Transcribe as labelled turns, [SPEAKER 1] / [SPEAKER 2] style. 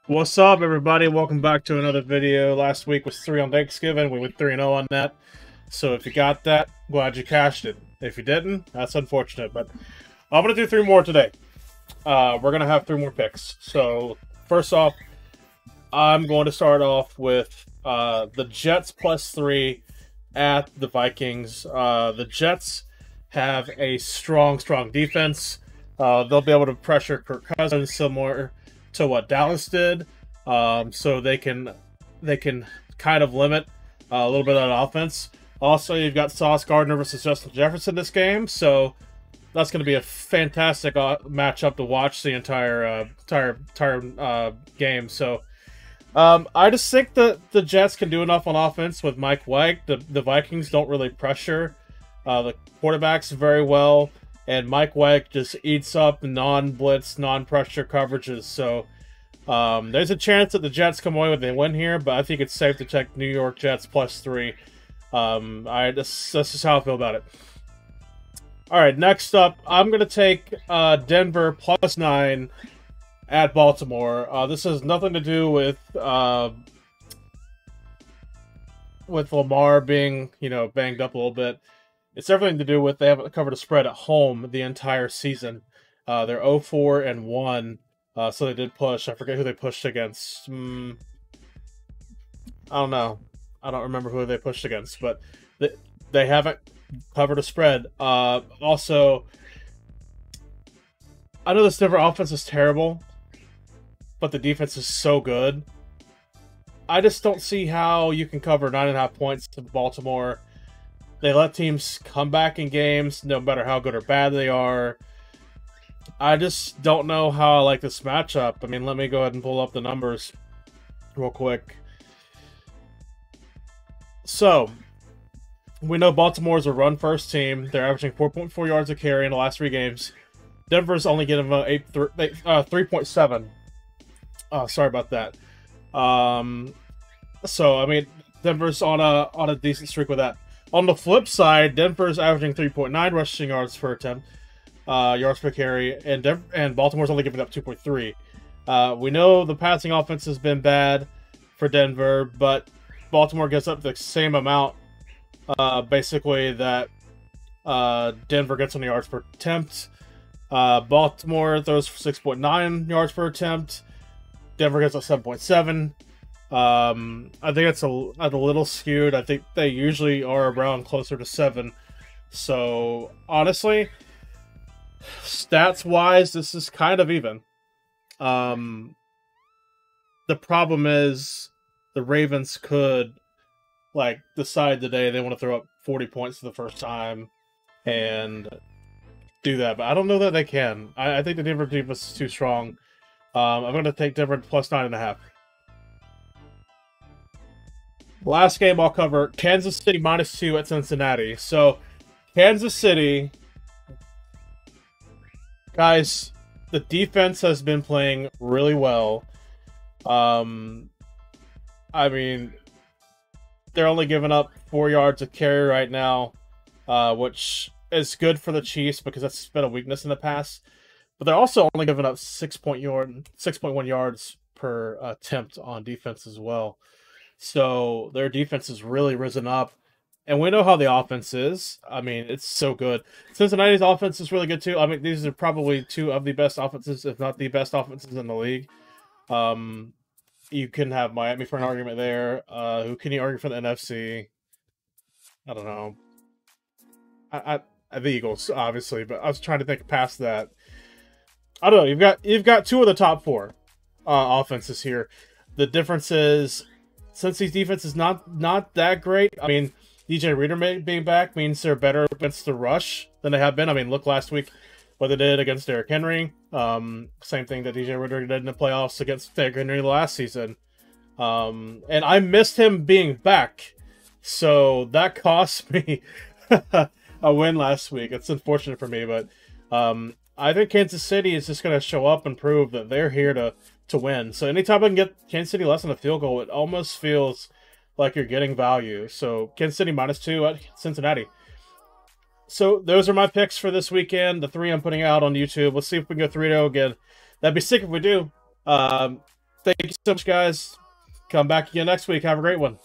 [SPEAKER 1] What's up, everybody? Welcome back to another video. Last week was 3 on Thanksgiving. We went 3-0 on that. So if you got that, glad you cashed it. If you didn't, that's unfortunate. But I'm going to do 3 more today. We're going to have 3 more picks. So first off, I'm going to start off with the Jets +3 at the Vikings. The Jets have a strong defense. They'll be able to pressure Kirk Cousins similar to what Dallas did, so they can kind of limit a little bit of offense. Also, you've got Sauce Gardner versus Justin Jefferson this game, so that's going to be a fantastic matchup to watch the entire game. So I just think that the Jets can do enough on offense with Mike White. The Vikings don't really pressure the quarterbacks very well. And Mike White just eats up non-blitz, non-pressure coverages. So there's a chance that the Jets come away with a win here, but I think it's safe to check New York Jets +3. That's just how I feel about it. All right, next up, I'm going to take Denver +9 at Baltimore. This has nothing to do with Lamar being, banged up a little bit. It's everything to do with they haven't covered a spread at home the entire season. They're 0-4-1, so they did push. I forget who they pushed against. I don't know. I don't remember who they pushed against, but they haven't covered a spread. Also, I know this Denver offense is terrible, but the defense is so good. I just don't see how you can cover 9.5 points to Baltimore. They let teams come back in games, no matter how good or bad they are. I just don't know how I like this matchup. I mean, let me go ahead and pull up the numbers real quick. So, we know Baltimore's a run-first team. They're averaging 4.4 yards a carry in the last 3 games. Denver's only getting 3.7. Sorry about that. So, I mean, Denver's on a decent streak with that. On the flip side, Denver's averaging 3.9 rushing yards per attempt, yards per carry, and Baltimore's only giving up 2.3. We know the passing offense has been bad for Denver, but Baltimore gets up the same amount, basically, that Denver gets on the yards per attempt. Baltimore throws for 6.9 yards per attempt. Denver gets up 7.7. I think it's a little skewed. I think they usually are around closer to 7. So, honestly, stats-wise, this is kind of even. The problem is the Ravens could, decide today they want to throw up 40 points for the first time and do that. But I don't know that they can. I think the Denver defense is too strong. I'm going to take Denver +9.5. Last game I'll cover, Kansas City -2 at Cincinnati. So, Kansas City, guys, the defense has been playing really well. I mean, they're only giving up 4 yards a carry right now, which is good for the Chiefs because that's been a weakness in the past. But they're also only giving up 6.1 yards per attempt on defense as well. So their defense has really risen up. And we know how the offense is. I mean, it's so good. Cincinnati's offense is really good too. I mean, these are probably 2 of the best offenses, if not the best offenses in the league. You can have Miami for an argument there. Who can you argue for the NFC? I don't know. The Eagles, obviously, but I was trying to think past that. I don't know. You've got 2 of the top 4 offenses here. The difference is, since these defense is not that great, I mean, DJ Reader being back means they're better against the rush than they have been. I mean, look last week what they did against Derrick Henry. Same thing that DJ Reader did in the playoffs against Derrick Henry last season. And I missed him being back, so that cost me a win last week. It's unfortunate for me, but I think Kansas City is just going to show up and prove that they're here to win. So anytime I can get Kansas City less than a field goal, it almost feels like you're getting value. So Kansas City -2 at Cincinnati. So those are my picks for this weekend. The 3 I'm putting out on YouTube. Let's see if we can go 3-0 again. That'd be sick if we do. Thank you so much, guys. Come back again next week. Have a great one.